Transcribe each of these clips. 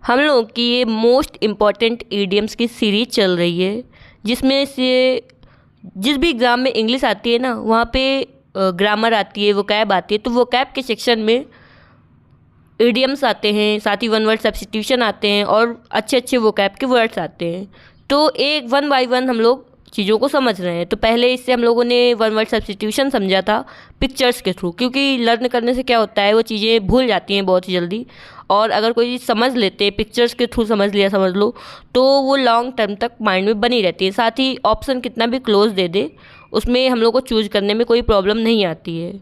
हम लोगों की ये मोस्ट इम्पॉर्टेंट ईडियम्स की सीरीज चल रही है, जिसमें से जिस भी एग्ज़ाम में इंग्लिश आती है ना, वहाँ पे ग्रामर आती है, वोकैब आती है। तो वोकैब के सेक्शन में ईडियम्स आते हैं, साथ ही वन वर्ड सब्स्टिट्यूशन आते हैं और अच्छे अच्छे वोकैब के वर्ड्स आते हैं। तो एक वन बाय वन हम लोग चीज़ों को समझ रहे हैं। तो पहले इससे हम लोगों ने वन वर्ड सब्स्टिट्यूशन समझा था पिक्चर्स के थ्रू, क्योंकि लर्न करने से क्या होता है, वो चीज़ें भूल जाती हैं बहुत ही जल्दी। और अगर कोई चीज़ समझ लेते हैं, पिक्चर्स के थ्रू समझ लिया समझ लो, तो वो लॉन्ग टर्म तक माइंड में बनी रहती है। साथ ही ऑप्शन कितना भी क्लोज दे दे, उसमें हम लोग को चूज करने में कोई प्रॉब्लम नहीं आती है।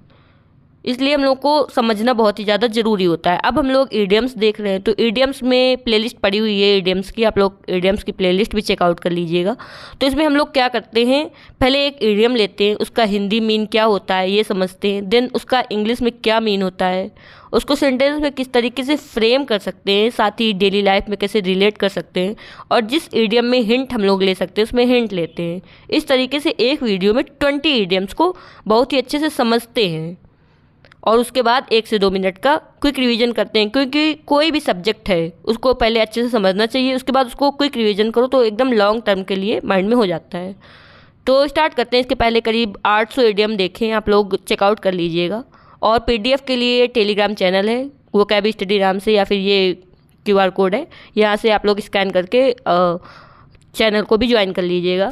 इसलिए हम लोग को समझना बहुत ही ज़्यादा ज़रूरी होता है। अब हम लोग ईडियम्स देख रहे हैं, तो ईडियम्स में प्लेलिस्ट पड़ी हुई है ईडियम्स की, आप लोग ईडियम्स की प्लेलिस्ट भी चेकआउट कर लीजिएगा। तो इसमें हम लोग क्या करते हैं, पहले एक ईडियम लेते हैं, उसका हिंदी मीन क्या होता है ये समझते हैं, देन उसका इंग्लिश में क्या मीन होता है, उसको सेंटेंस में किस तरीके से फ्रेम कर सकते हैं, साथ ही डेली लाइफ में कैसे रिलेट कर सकते हैं, और जिस ईडियम में हिंट हम लोग ले सकते हैं उसमें हिंट लेते हैं। इस तरीके से एक वीडियो में 20 ईडियम्स को बहुत ही अच्छे से समझते हैं। और उसके बाद 1 से 2 मिनट का क्विक रिवीजन करते हैं, क्योंकि कोई भी सब्जेक्ट है उसको पहले अच्छे से समझना चाहिए, उसके बाद उसको क्विक रिवीजन करो तो एकदम लॉन्ग टर्म के लिए माइंड में हो जाता है। तो स्टार्ट करते हैं। इसके पहले करीब 800 ईडियम देखें, आप लोग चेकआउट कर लीजिएगा। और PDF के लिए टेलीग्राम चैनल है वोकैब स्टडी नाम से, या फिर ये QR कोड है, यहाँ से आप लोग स्कैन करके चैनल को भी ज्वाइन कर लीजिएगा।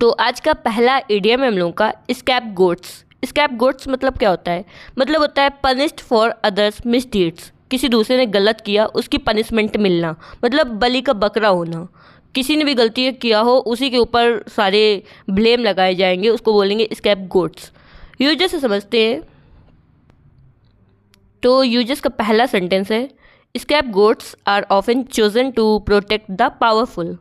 तो आज का पहला ईडियम है हम लोगों का स्कैपगोट्स। स्कैपगोट्स मतलब क्या होता है, मतलब होता है पनिश्ड फॉर अदर्स मिसडीड्स। किसी दूसरे ने गलत किया, उसकी पनिशमेंट मिलना, मतलब बलि का बकरा होना। किसी ने भी गलती किया हो, उसी के ऊपर सारे ब्लेम लगाए जाएंगे, उसको बोलेंगे स्कैपगोट्स। यूजर्स से समझते हैं। तो यूजर्स का पहला सेंटेंस है, scapegoats are often chosen to protect the powerful.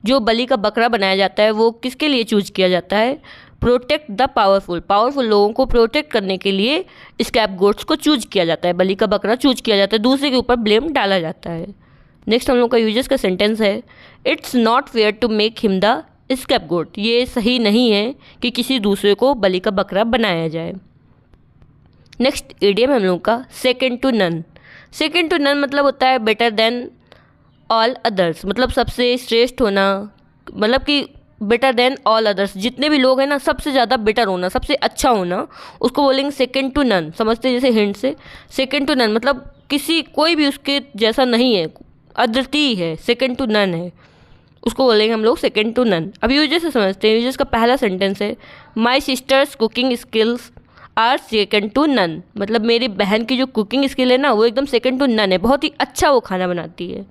जो बलि का बकरा बनाया जाता है वो किसके लिए चूज किया जाता है, प्रोटेक्ट द पावरफुल। पावरफुल लोगों को प्रोटेक्ट करने के लिए स्कैपगोट्स को चूज किया जाता है, बलि का बकरा चूज किया जाता है, दूसरे के ऊपर ब्लेम डाला जाता है। नेक्स्ट हम लोग का यूजर्स का सेंटेंस है, it's not fair to make him the scapegoat. ये सही नहीं है कि किसी दूसरे को बलि का बकरा बनाया जाए। नेक्स्ट ईडियम हम लोग का second to none. Second to none मतलब होता है बेटर देन ऑल अदर्स, मतलब सबसे श्रेष्ठ होना, मतलब कि बेटर देन ऑल अदर्स, जितने भी लोग हैं ना सबसे ज़्यादा बेटर होना, सबसे अच्छा होना, उसको बोलेंगे सेकेंड टू नन। समझते हैं जैसे हिंट से, सेकेंड टू नन मतलब किसी कोई भी उसके जैसा नहीं है, अद्वितीय है, सेकेंड टू नन है, उसको बोलेंगे हम लोग सेकेंड टू नन। अब यूजर्स से समझते हैं। यूजर्स का पहला सेंटेंस है, my sister's cooking skills are second to none. मतलब मेरी बहन की जो कुकिंग स्किल है ना वो एकदम सेकेंड टू नन है, बहुत ही अच्छा वो खाना बनाती है।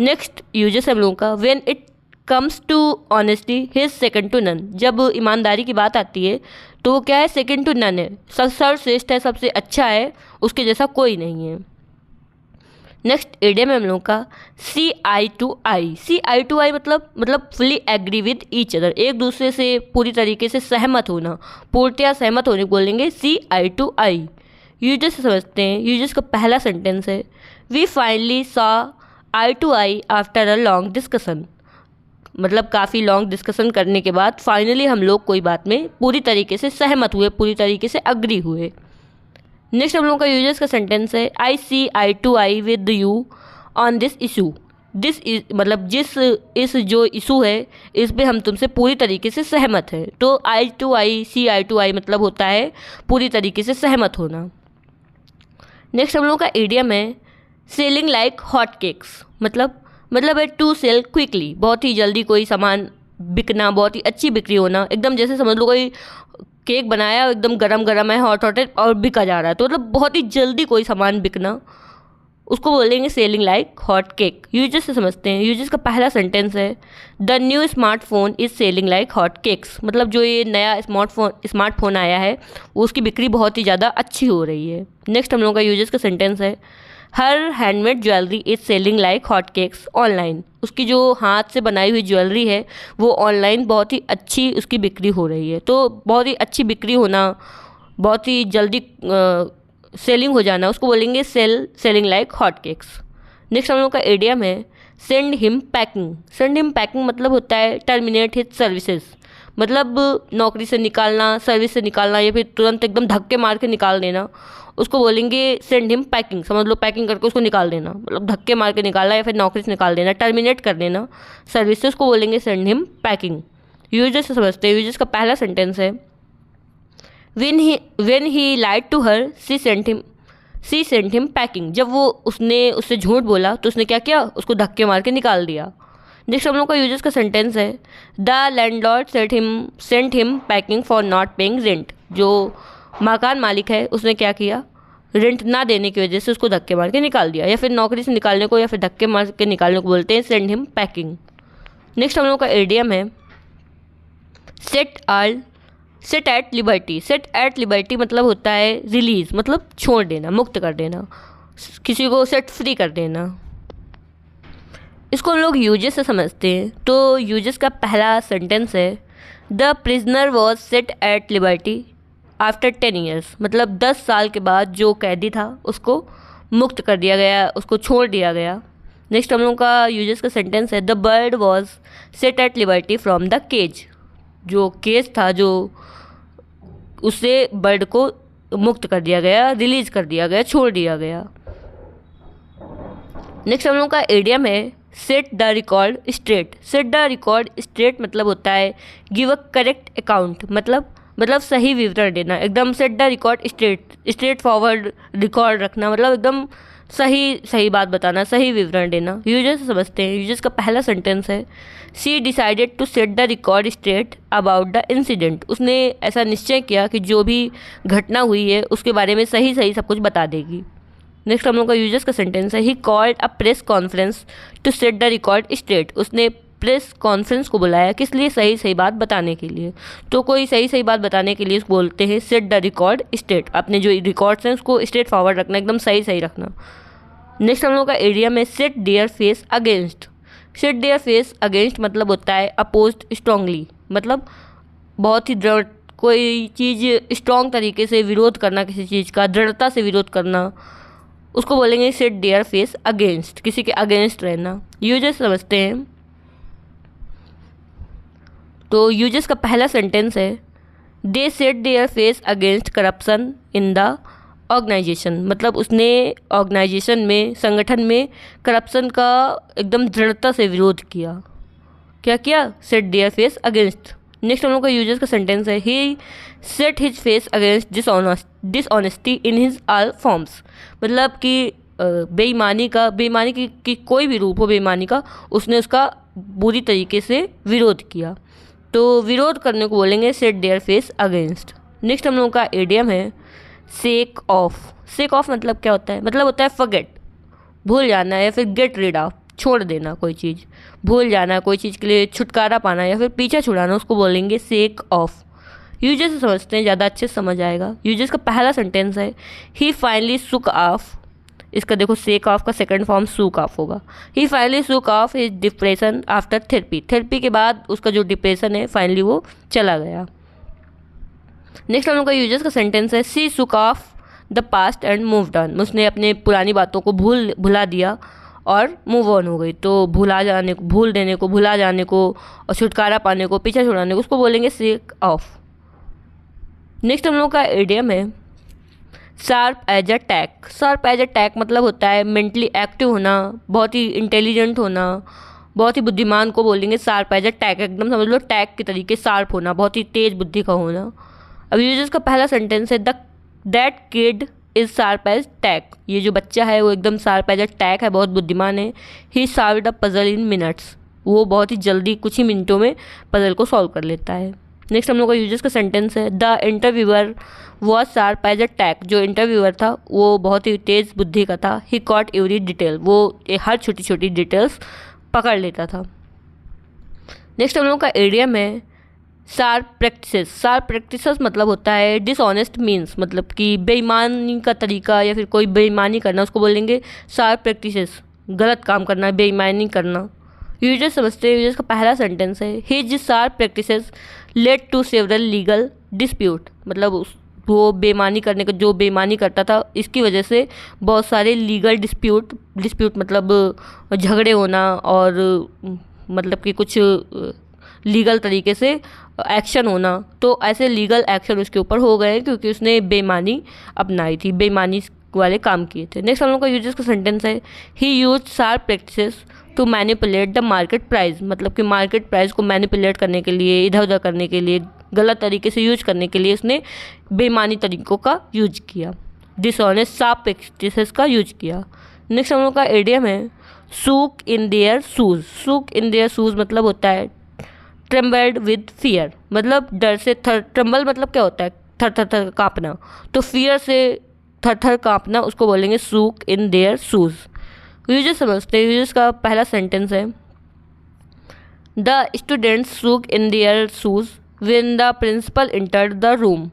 नेक्स्ट यूजर्स हम लोगों का, when it comes to honesty his second to none. जब ईमानदारी की बात आती है तो वो क्या है, सेकेंड टू नन है, सर्वश्रेष्ठ है, सबसे अच्छा है, उसके जैसा कोई नहीं है। नेक्स्ट ईडियम है हम लोगों का सी eye to I. See eye to eye मतलब fully agree with each other, एक दूसरे से पूरी तरीके से सहमत होना, पूर्णतया सहमत होने को बोलेंगे सी आई टू आई। यूजर्स से समझते हैं। यूजर्स का पहला सेंटेंस है, we finally saw eye to eye after a long discussion. मतलब काफ़ी लॉन्ग डिस्कशन करने के बाद फाइनली हम लोग कोई बात में पूरी तरीके से सहमत हुए, पूरी तरीके से अग्री हुए। नेक्स्ट हम लोगों का यूजर्स का सेंटेंस है, I see eye to eye with you on this issue. This मतलब जिस जो इशू है इस पे हम तुमसे पूरी तरीके से सहमत हैं। तो आई to I, see eye to eye मतलब होता है पूरी तरीके से सहमत होना। नेक्स्ट हम लोगों का ईडियम है सेलिंग लाइक हॉट केक्स। मतलब है टू सेल क्विकली, बहुत ही जल्दी कोई सामान बिकना, बहुत ही अच्छी बिक्री होना। एकदम जैसे समझ लो कोई केक बनाया, एकदम गरम गरम है, हॉट हॉट है और बिका जा रहा है, तो मतलब बहुत ही जल्दी कोई सामान बिकना, उसको बोलेंगे selling like hot cake. Users से समझते हैं। यूजर्स का पहला सेंटेंस है, the new smartphone is selling like hot cakes. मतलब जो ये नया स्मार्टफोन आया है वो उसकी बिक्री बहुत ही ज़्यादा अच्छी हो रही है। नेक्स्ट हम लोगों का यूजर्स का सेंटेंस है, her handmade jewellery is selling like hot cakes online. उसकी जो हाथ से बनाई हुई ज्वेलरी है वो ऑनलाइन बहुत ही अच्छी उसकी बिक्री हो रही है। तो बहुत ही अच्छी बिक्री होना, बहुत ही जल्दी सेलिंग हो जाना, उसको बोलेंगे selling like hot cakes. Next हम लोग का ईडियम है send him packing. Send him packing मतलब होता है टर्मिनेट हिज सर्विसेज। मतलब नौकरी से निकालना, सर्विस से निकालना या फिर तुरंत एकदम धक्के मार के निकाल देना, उसको बोलेंगे सेंड हिम पैकिंग। समझ लो पैकिंग करके उसको निकाल देना, मतलब धक्के मार के निकालना या फिर नौकरी से निकाल देना, टर्मिनेट कर देना सर्विस से, उसको बोलेंगे सेंड हिम पैकिंग। यूजेस से समझते हैं। यूजेस का पहला सेंटेंस है when he lied to her she sent him packing। जब वो उससे झूठ बोला तो उसने क्या किया, उसको धक्के मार के निकाल दिया। नेक्स्ट हम लोग का यूजेस का सेंटेंस है the landlord sent him packing for not paying rent. जो मकान मालिक है उसने क्या किया, रेंट ना देने की वजह से उसको धक्के मार के निकाल दिया, या फिर नौकरी से निकालने को या फिर धक्के मार के निकालने को बोलते हैं सेंड हिम पैकिंग। नेक्स्ट हम लोग का एडियम है set at liberty. Set at liberty मतलब होता है रिलीज, मतलब छोड़ देना, मुक्त कर देना, किसी को सेट फ्री कर देना। इसको हम लोग यूजेस से समझते हैं। तो यूजेस का पहला सेंटेंस है the prisoner was set at liberty after 10 years. मतलब 10 साल के बाद जो कैदी था उसको मुक्त कर दिया गया, उसको छोड़ दिया गया। नेक्स्ट हम लोग का यूजेस का सेंटेंस है the bird was set at liberty from the cage. जो केज था, जो उससे बर्ड को मुक्त कर दिया गया, रिलीज कर दिया गया, छोड़ दिया गया। नेक्स्ट हम लोग का एडियम है set the record straight. Set the record straight मतलब होता है गिव अ करेक्ट अकाउंट, मतलब सही विवरण देना, एकदम set the record straight forward record रखना, मतलब एकदम सही बात बताना, सही विवरण देना। यूजर्स समझते हैं। यूजर्स का पहला सेंटेंस है she decided to set the record straight about the incident. उसने ऐसा निश्चय किया कि जो भी घटना हुई है उसके बारे में सही सब कुछ बता देगी। नेक्स्ट हम लोग का यूजर्स का सेंटेंस है he called a press conference to set the record straight. उसने प्रेस कॉन्फ्रेंस को बुलाया, किस लिए, सही बात बताने के लिए। तो कोई सही बात बताने के लिए बोलते हैं सेट द रिकॉर्ड स्ट्रेट। अपने जो रिकॉर्ड्स हैं उसको स्ट्रेट फॉरवर्ड रखना, एकदम सही रखना। नेक्स्ट हम लोग का एरिया में set their face against. Set their face against मतलब होता है अपोज्ड स्ट्रांगली, मतलब बहुत ही दृढ़, कोई चीज़ स्ट्रॉन्ग तरीके से विरोध करना, किसी चीज़ का दृढ़ता से विरोध करना, उसको बोलेंगे सेट देयर फेस अगेंस्ट, किसी के अगेंस्ट रहना। यूजर्स समझते हैं। तो यूजर्स का पहला सेंटेंस है they set their face against corruption in the organisation. मतलब उसने ऑर्गेनाइजेशन में, संगठन में करप्शन का एकदम दृढ़ता से विरोध किया। क्या किया, set their face against. Next हम लोग का यूजर्स का सेंटेंस है he set his face against dishonesty in his all forms. मतलब कि बेईमानी की कोई भी रूप हो बेईमानी का, उसने उसका बुरी तरीके से विरोध किया। तो विरोध करने को बोलेंगे set their face against. Next हम लोगों का एडियम है शेक ऑफ। शेक ऑफ मतलब क्या होता है, मतलब होता है फॉरगेट, भूल जाना, या फिर गेट रिड ऑफ, छोड़ देना कोई चीज़, भूल जाना, कोई चीज़ के लिए छुटकारा पाना या फिर पीछा छुड़ाना, उसको बोलेंगे शेक ऑफ। यूजर्स से समझते हैं, ज़्यादा अच्छे से समझ आएगा। यूजर्स का पहला सेंटेंस है ही फाइनली सुक ऑफ। इसका देखो शेक ऑफ का सेकंड फॉर्म सुक ऑफ होगा। ही फाइनली सुक of his depression after therapy. Therapy के बाद उसका जो डिप्रेशन है फाइनली वो चला गया। नेक्स्ट हम लोग का यूजर्स का सेंटेंस है सी सुक of the past and moved on. उसने अपने पुरानी बातों को भुला दिया और मूव ऑन हो गई। तो भुला जाने को और छुटकारा पाने को, पीछा छुड़ाने को, उसको बोलेंगे शेक ऑफ। नेक्स्ट हम लोग का एडियम है sharp as a tack. Sharp as a tack मतलब होता है मेंटली एक्टिव होना, बहुत ही इंटेलिजेंट होना, बहुत ही बुद्धिमान को बोलेंगे शार्प एज अ टैक। एकदम समझ लो टैक के तरीके शार्प होना, बहुत ही तेज बुद्धि का होना। अब यूजर्स का पहला सेंटेंस है that kid is sharp as tack. ये जो बच्चा है वो एकदम शार्प एज अ टैक है, बहुत बुद्धिमान है। He solved a puzzle in minutes. वो बहुत ही जल्दी, कुछ ही मिनटों में पजल को सॉल्व कर लेता है। नेक्स्ट हम लोग का यूजर्स का सेंटेंस है the interviewer was sharp as a tack. जो इंटरव्यूअर था वो बहुत ही तेज बुद्धि का था। ही कॉट एवरी डिटेल। वो हर छोटी छोटी डिटेल्स पकड़ लेता था। नेक्स्ट हम लोग का एडियम है शार्प प्रैक्टिसेस। शार्प प्रैक्टिसेस मतलब होता है डिसऑनेस्ट मीन्स, मतलब कि बेईमानी का तरीका या फिर कोई बेईमानी करना, उसको बोलेंगे शार्प प्रैक्टिसेस। गलत काम करना, बेईमानी करना। यूजर्स समझते हैं। यूजर्स का पहला सेंटेंस है his sharp practices led to several legal dispute. मतलब वो बेईमानी करने का, जो बेईमानी करता था, इसकी वजह से बहुत सारे लीगल डिस्प्यूट मतलब झगड़े होना और मतलब कि कुछ लीगल तरीके से एक्शन होना, तो ऐसे लीगल एक्शन उसके ऊपर हो गए क्योंकि उसने बेईमानी अपनाई थी, बेईमानी वाले काम किए थे। नेक्स्ट हम लोग का यूजेस का सेंटेंस है, he use sharp practices to manipulate the market price. मतलब कि मार्केट प्राइस को मैनिपुलेट करने के लिए, इधर उधर करने के लिए, गलत तरीके से यूज करने के लिए उसने बेईमानी तरीकों का यूज किया, डिसऑनेस्ट शार्प प्रैक्टिसेस का यूज किया। नेक्स्ट हम लोग का एडियम है, shook in their shoes. Shook in their shoes मतलब होता है ट्रेम्बल्ड विद फियर, मतलब डर से ट्रम्बल मतलब क्या होता है, थर थर थर काँपना, तो फियर से थर थर काँपना, उसको बोलेंगे shook in their shoes. Usages समझते हैं। यूजेस का पहला सेंटेंस है, the students shook in their shoes when the principal entered the room.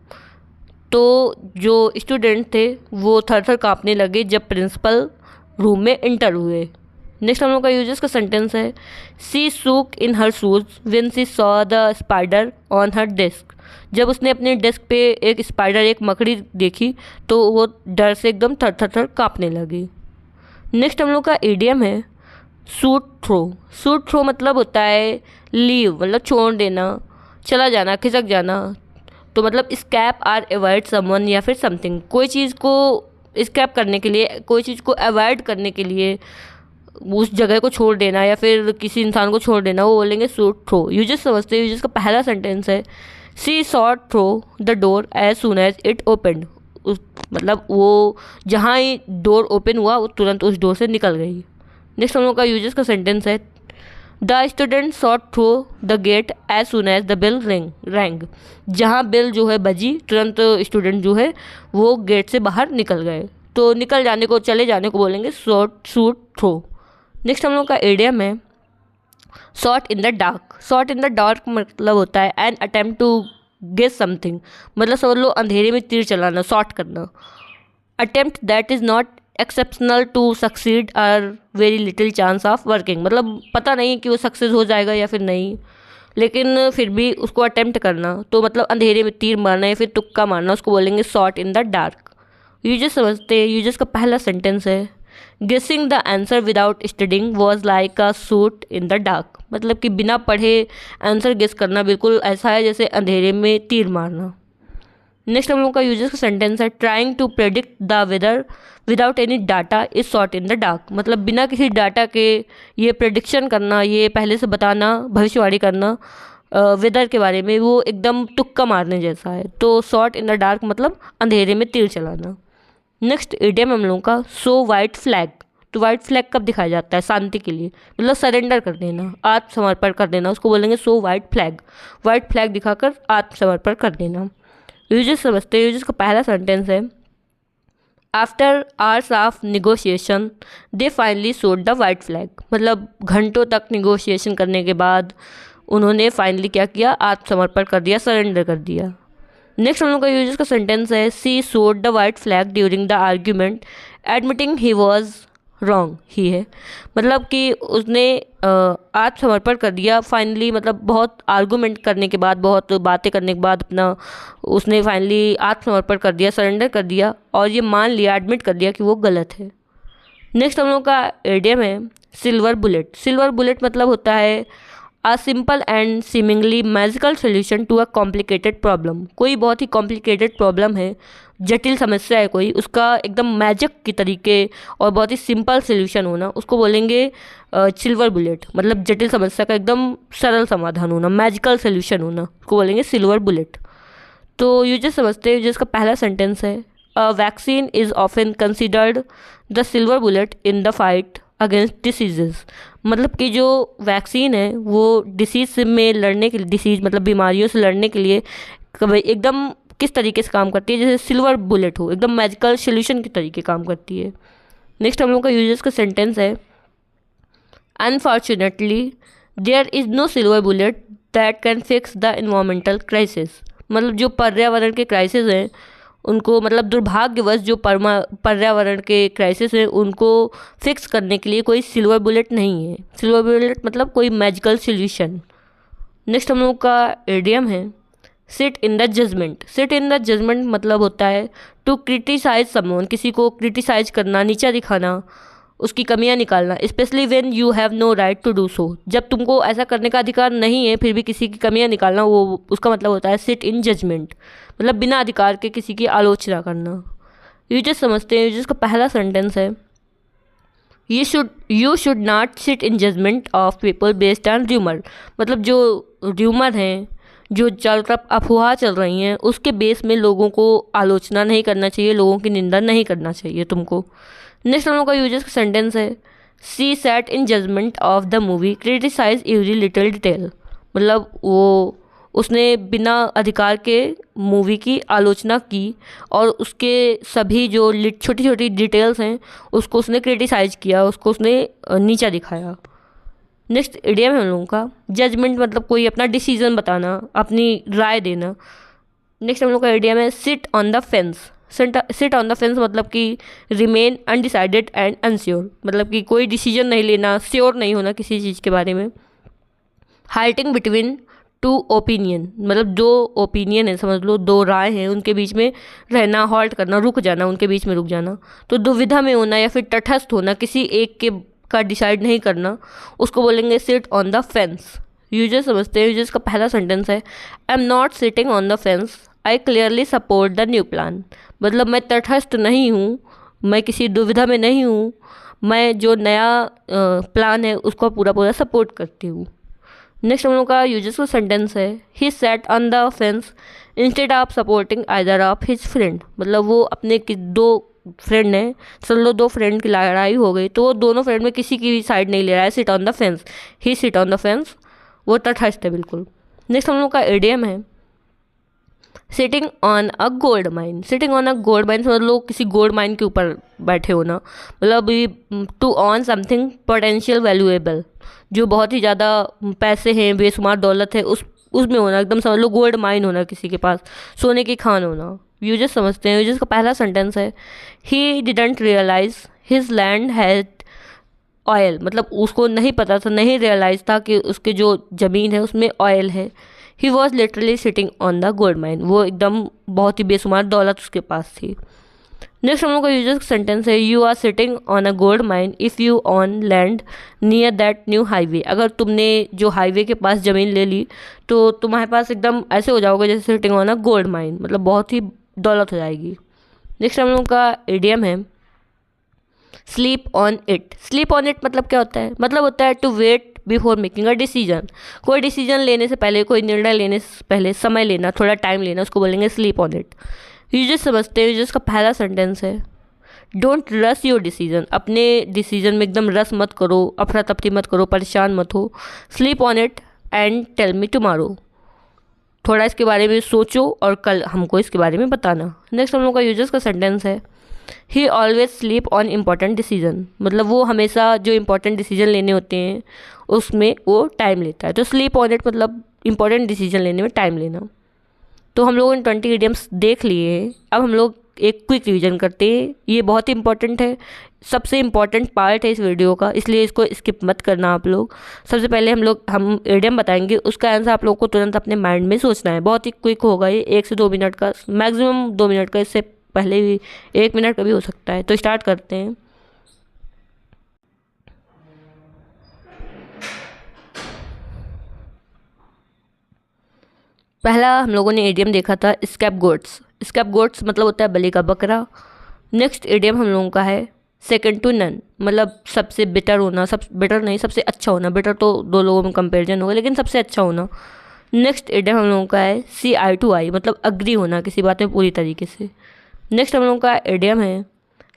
तो जो स्टूडेंट थे वो थर थर काँपने लगे जब प्रिंसिपल रूम में इंटर हुए। नेक्स्ट हम लोग का यूजेस का सेंटेंस है, she shook in her shoes when she saw the spider on her desk. जब उसने अपने डेस्क पे एक स्पाइडर, एक मकड़ी देखी तो वो डर से एकदम थर थर थर काँपने लगी। नेक्स्ट हम लोग का इडियम है, शूट थ्रो। शूट थ्रो मतलब होता है लीव, मतलब छोड़ देना, चला जाना, खिसक जाना। तो मतलब स्कैप आर अवॉइड समवन या फिर समथिंग, कोई चीज़ को स्कैप करने के लिए, कोई चीज़ को अवॉइड करने के लिए उस जगह को छोड़ देना या फिर किसी इंसान को छोड़ देना, वो बोलेंगे शूट थ्रो। यूजेस समझते हैं। यूजेस का पहला सेंटेंस है, she shot through the door as soon as it opened. मतलब वो जहाँ ही डोर ओपन हुआ वो तुरंत उस डोर से निकल गई। नेक्स्ट हम लोग का यूजेस का सेंटेंस है, the student shot through the gate as soon as the bell rang. जहाँ बेल जो है बजी, तुरंत स्टूडेंट जो है वो गेट से बाहर निकल गए, तो निकल जाने को, चले जाने को बोलेंगे शूट थ्रो। नेक्स्ट हम लोग का एडियम है, shot in the dark. Shot in the dark मतलब होता है an attempt to guess something, मतलब समझ लो अंधेरे में तीर चलाना, शॉट करना। Attempt that is not exceptional to succeed or very little chance of working, मतलब पता नहीं कि वो सक्सेस हो जाएगा या फिर नहीं, लेकिन फिर भी उसको अटेम्प्ट करना, तो मतलब अंधेरे में तीर मारना या फिर तुक्का मारना, उसको बोलेंगे shot in the dark. Uses समझते हैं। यूजेस का पहला सेंटेंस है, गेसिंग the answer without studying was like a shoot in the dark. मतलब कि बिना पढ़े आंसर गेस करना बिल्कुल ऐसा है जैसे अंधेरे में तीर मारना। नेक्स्ट हम लोग का यूजेस का सेंटेंस है, trying to predict the weather without any data is shot in the dark. मतलब बिना किसी डाटा के ये प्रेडिक्शन करना, ये पहले से बताना, भविष्यवाणी करना वेदर के बारे में, वो एकदम तुक्का मारने जैसा है। तो शॉट इन द डार्क मतलब अंधेरे में तीर चलाना। नेक्स्ट इडियम हम लोगों का, सो वाइट फ्लैग। तो वाइट फ्लैग कब दिखाया जाता है, शांति के लिए, मतलब सरेंडर कर देना, आत्मसमर्पण कर देना, उसको बोलेंगे so white flag. White flag दिखाकर आत्मसमर्पण कर देना। यूजेस समझते हैं। यूजेस का पहला सेंटेंस है, after hours of negotiation they finally showed the white flag. मतलब घंटों तक निगोशिएशन करने के बाद उन्होंने फाइनली क्या किया, आत्मसमर्पण कर दिया, सरेंडर कर दिया। नेक्स्ट हम लोग का यूजेस का सेंटेंस है, she showed the white flag during the argument admitting he was wrong ही है। मतलब कि उसने आत्मसमर्पण कर दिया फाइनली, मतलब बहुत आर्गूमेंट करने के बाद, बहुत बातें करने के बाद अपना उसने फाइनली आत्मसमर्पण कर दिया, सरेंडर कर दिया और ये मान लिया, एडमिट कर दिया कि वो गलत है। नेक्स्ट हम लोग का एडियम है, सिल्वर बुलेट। सिल्वर बुलेट मतलब होता है a simple and seemingly magical solution to a complicated problem. कोई बहुत ही कॉम्प्लिकेटेड प्रॉब्लम है, जटिल समस्या है कोई, उसका एकदम मैजिक की तरीके और बहुत ही सिंपल सोल्यूशन होना, उसको बोलेंगे सिल्वर बुलेट। मतलब जटिल समस्या का एकदम सरल समाधान होना, मैजिकल सोल्यूशन होना, उसको बोलेंगे सिल्वर बुलेट। तो यूजेस समझते हैं। यूजेस का पहला सेंटेंस है, a vaccine is often considered the silver bullet in the fight against diseases. मतलब कि जो वैक्सीन है वो डिसीज़ में लड़ने के लिए, डिसीज़ मतलब बीमारियों से लड़ने के लिए एकदम किस तरीके से काम करती है, जैसे सिल्वर बुलेट हो, एकदम मैजिकल सोल्यूशन के तरीके काम करती है। नेक्स्ट हम लोग का यूजेस का सेंटेंस है, unfortunately there is no silver bullet that can fix the environmental crisis. मतलब जो पर्यावरण के क्राइसिस हैं उनको, मतलब दुर्भाग्यवश जो पर्यावरण के क्राइसिस हैं उनको फिक्स करने के लिए कोई सिल्वर बुलेट नहीं है। सिल्वर बुलेट मतलब कोई मैजिकल सोल्यूशन। नेक्स्ट हम लोग का एडियम है, sit in the judgement. Sit in the judgement मतलब होता है टू क्रिटिसाइज समवन, किसी को क्रिटिसाइज करना, नीचा दिखाना, उसकी कमियां निकालना, specially when you have no right to do so, जब तुमको ऐसा करने का अधिकार नहीं है फिर भी किसी की कमियां निकालना, वो उसका मतलब होता है सिट इन जजमेंट, मतलब बिना अधिकार के किसी की आलोचना करना। यूजर्स समझते हैं, यूजर्स का पहला सेंटेंस है you should not sit in judgement of people based on rumour, मतलब जो र्यूमर हैं, जो चारों तरफ अफवाह चल रही हैं, उसके बेस में लोगों को आलोचना नहीं करना चाहिए, लोगों की निंदा नहीं करना चाहिए तुमको। नेक्स्ट हम लोग का यूजर्स का सेंटेंस है she sat in judgement of the movie criticise every little detail, मतलब उसने बिना अधिकार के मूवी की आलोचना की और उसके सभी जो छोटी छोटी डिटेल्स हैं उसको उसने क्रिटिसाइज किया, उसको उसने नीचा दिखाया। नेक्स्ट इडियम है हम लोगों का जजमेंट, मतलब कोई अपना डिसीजन बताना, अपनी राय देना। नेक्स्ट हम लोग का इडियम है sit on the fence. Sit on the fence मतलब कि रिमेन अनडिसाइडेड एंड अनश्योर, मतलब कि कोई डिसीजन नहीं लेना, श्योर नहीं होना किसी चीज़ के बारे में। हाल्टिंग बिटवीन टू ओपिनियन, मतलब दो ओपिनियन है, समझ लो दो राय हैं, उनके बीच में रहना, हॉल्ट करना, रुक जाना, उनके बीच में रुक जाना। तो दुविधा में होना या फिर तटस्थ होना, किसी एक के का डिसाइड नहीं करना, उसको बोलेंगे sit on the fence. Users समझते हैं, यूजर्स का पहला सेंटेंस है I am not sitting on the fence, I clearly support the new plan, मतलब मैं तटस्थ नहीं हूँ, मैं किसी दुविधा में नहीं हूँ, मैं जो नया प्लान है उसको पूरा पूरा सपोर्ट करती हूँ। नेक्स्ट हम लोग का यूजर्स का सेंटेंस है he sat on the fence instead of supporting either of his friend, मतलब वो अपने दो फ्रेंड हैं, चल लो दो फ्रेंड की लड़ाई हो गई तो वो दोनों फ्रेंड में किसी की भी साइड नहीं ले रहा है, sit on the fence, he sit on the fence, वो तटस्थ है बिल्कुल। नेक्स्ट हम लोग का इडियम है sitting on a gold mine. Sitting on a gold mine मतलब लोग किसी गोल्ड माइन के ऊपर बैठे होना, मतलब to own something potential valuable, जो बहुत ही ज़्यादा पैसे हैं, बेशुमार दौलत है, उसमें होना, एकदम समझ लो गोल्ड माइन होना, किसी के पास सोने की खान होना। यूजर्स समझते हैं, यूजर्स का पहला सेंटेंस है he didn't realise his land had oil, मतलब उसको नहीं पता था, नहीं रियलाइज था कि उसके जो ज़मीन है उसमें ऑयल है। He was literally sitting on the gold mine, वो एकदम बहुत ही बेशुमार दौलत उसके पास थी। नेक्स्ट हम लोग का यूजर्स सेंटेंस है you are sitting on a gold mine if you own land near that new highway, अगर तुमने जो हाईवे के पास ज़मीन ले ली तो तुम्हारे पास एकदम ऐसे हो जाओगे जैसे sitting on a gold mine, मतलब बहुत ही दौलत हो जाएगी। नेक्स्ट हम लोग का इडियम है sleep on it. Sleep on it मतलब क्या होता है, मतलब होता है to wait before making a decision, कोई डिसीजन लेने से पहले, कोई निर्णय लेने से पहले समय लेना, थोड़ा टाइम लेना, उसको बोलेंगे स्लीप ऑन इट। यूजर्स समझते हैं, यूजर्स का पहला सेंटेंस है डोंट रश योर डिसीजन, अपने डिसीजन में एकदम रस मत करो, अफरा तफरी मत करो, परेशान मत हो। Sleep on it and tell me tomorrow, थोड़ा इसके बारे में सोचो और कल हमको इसके बारे में बताना। नेक्स्ट हम लोग का यूजर्स का सेंटेंस है ही always sleep on important decision, मतलब वो हमेशा जो इम्पॉर्टेंट डिसीजन लेने होते हैं उसमें वो टाइम लेता है। तो स्लीप ऑन इट मतलब इम्पॉर्टेंट डिसीजन लेने में टाइम लेना। तो हम लोगों ने 20 इडियम्स देख लिए हैं, अब हम लोग एक क्विक रिवीजन करते हैं, ये बहुत ही इंपॉर्टेंट है, सबसे इम्पॉर्टेंट पार्ट है इस वीडियो का, इसलिए इसको स्किप मत करना आप लोग। सबसे पहले हम इडियम बताएंगे, उसका आंसर आप लोगों को तुरंत अपने माइंड में सोचना है, बहुत ही क्विक होगा ये, 1 से 2 मिनट का, मैक्सिमम 2 मिनट का, इससे पहले भी 1 मिनट का भी हो सकता है। तो स्टार्ट करते हैं। पहला हम लोगों ने इडियम देखा था स्कैपगोट्स। स्कैपगोट्स मतलब होता है बलि का बकरा। नेक्स्ट इडियम हम लोगों का है सेकंड टू नन, मतलब सबसे बेटर होना, सब बेटर नहीं, सबसे अच्छा होना, बेटर तो दो लोगों में कंपैरिजन होगा, लेकिन सबसे अच्छा होना। नेक्स्ट इडियम हम लोगों का है सी आई टू आई, मतलब अग्री होना किसी बात में पूरी तरीके से। नेक्स्ट हम लोगों का इडियम है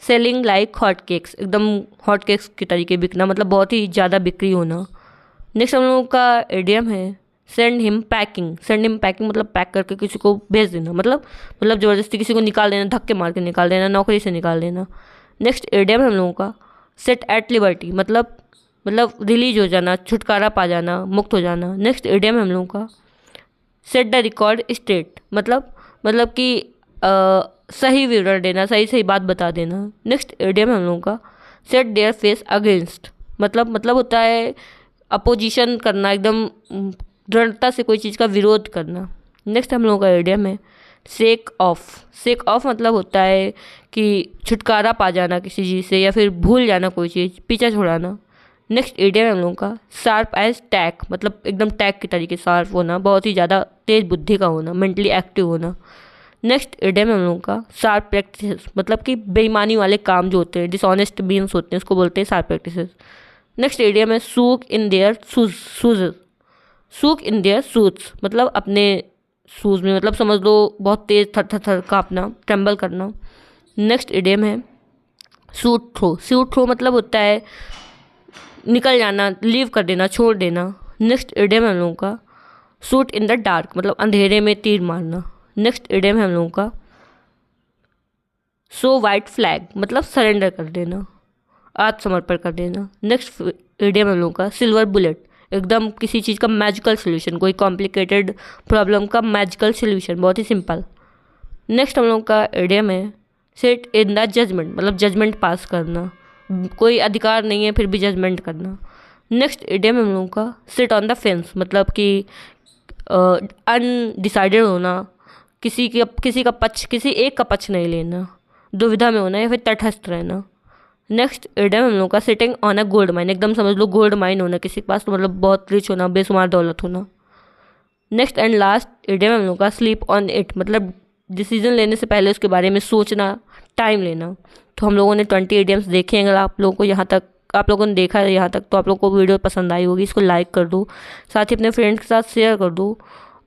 सेलिंग लाइक हॉट केक्स, एकदम हॉट केक्स के तरीके बिकना, मतलब बहुत ही ज़्यादा बिक्री होना। नेक्स्ट हम लोगों का इडियम है send him packing. Send him packing मतलब पैक करके किसी को भेज देना, मतलब ज़बरदस्ती किसी को निकाल देना, धक्के मार के निकाल देना, नौकरी से निकाल देना। नेक्स्ट इडियम हम लोगों का सेट एट लिबर्टी, मतलब रिलीज हो जाना, छुटकारा पा जाना, मुक्त हो जाना। नेक्स्ट इडियम हम लोगों का सेट द रिकॉर्ड स्ट्रेट, मतलब कि सही विवरण देना, सही बात बता देना। नेक्स्ट इडियम हम लोगों का सेट देयर फेस अगेंस्ट, मतलब होता है अपोजिशन करना, एकदम दृढ़ता से कोई चीज़ का विरोध करना। नेक्स्ट हम लोगों का इडियम है शेक ऑफ मतलब होता है कि छुटकारा पा जाना किसी चीज़ से या फिर भूल जाना कोई चीज़, पीछा छुड़ाना। नेक्स्ट इडियम है हम लोगों का शार्प एज टैक, मतलब एकदम टैक की तरीके शार्प होना, बहुत ही ज़्यादा तेज बुद्धि का होना, मेंटली एक्टिव होना। नेक्स्ट इडियम है हम लोगों का शार्प प्रैक्टिसेस, मतलब कि बेईमानी वाले काम जो होते हैं, डिसऑनेस्ट मीन्स होते हैं, उसको बोलते हैं शार्प प्रैक्टिसेस। नेक्स्ट इडियम है shook in their shook in their shoes, मतलब अपने शूज़ में, मतलब समझ लो बहुत तेज़ थर थर थर काँपना, ट्रेम्बल करना। नेक्स्ट इडियम है शूट थ्रो मतलब होता है निकल जाना, लीव कर देना, छोड़ देना। नेक्स्ट इडियम है हम लोगों का शूट इन द डार्क, मतलब अंधेरे में तीर मारना। नेक्स्ट इडियम है हम लोगों का सो वाइट फ्लैग, मतलब सरेंडर कर देना, आत्मसमर्पण कर देना। नेक्स्ट इडियम हम लोगों का सिल्वर बुलेट, एकदम किसी चीज़ का मैजिकल सोल्यूशन, कोई कॉम्प्लिकेटेड प्रॉब्लम का मैजिकल सोल्यूशन, बहुत ही सिंपल। नेक्स्ट हम लोगों का इडियम है सिट इन द जजमेंट, मतलब जजमेंट पास करना, कोई अधिकार नहीं है फिर भी जजमेंट करना। नेक्स्ट इडियम हम लोगों का सिट ऑन द फेंस, मतलब कि अनडिसाइडेड होना, किसी का पक्ष, किसी एक का पक्ष नहीं लेना, दुविधा में होना या फिर तटस्थ रहना। नेक्स्ट इडियम हम लोगों का sitting on a gold mine, एकदम समझ लो गोल्ड माइन होना किसी के पास, तो मतलब बहुत रिच होना, बेशुमार दौलत होना। नेक्स्ट एंड लास्ट इडियम हम लोगों का स्लीप ऑन इट, मतलब डिसीजन लेने से पहले उसके बारे में सोचना, टाइम लेना। तो हम लोगों ने 20 इडियम्स देखे हैं। अगर आप लोगों को आप लोगों ने देखा है यहाँ तक, तो आप लोगों को वीडियो पसंद आई होगी, इसको लाइक कर दो, साथ ही अपने फ्रेंड्स के साथ शेयर कर दो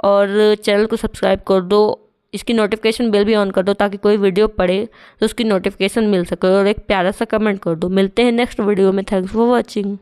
और चैनल को सब्सक्राइब कर दो। इसकी नोटिफिकेशन बेल भी ऑन कर दो ताकि कोई वीडियो पड़े तो उसकी नोटिफिकेशन मिल सके, और एक प्यारा सा कमेंट कर दो। मिलते हैं नेक्स्ट वीडियो में। Thanks for watching.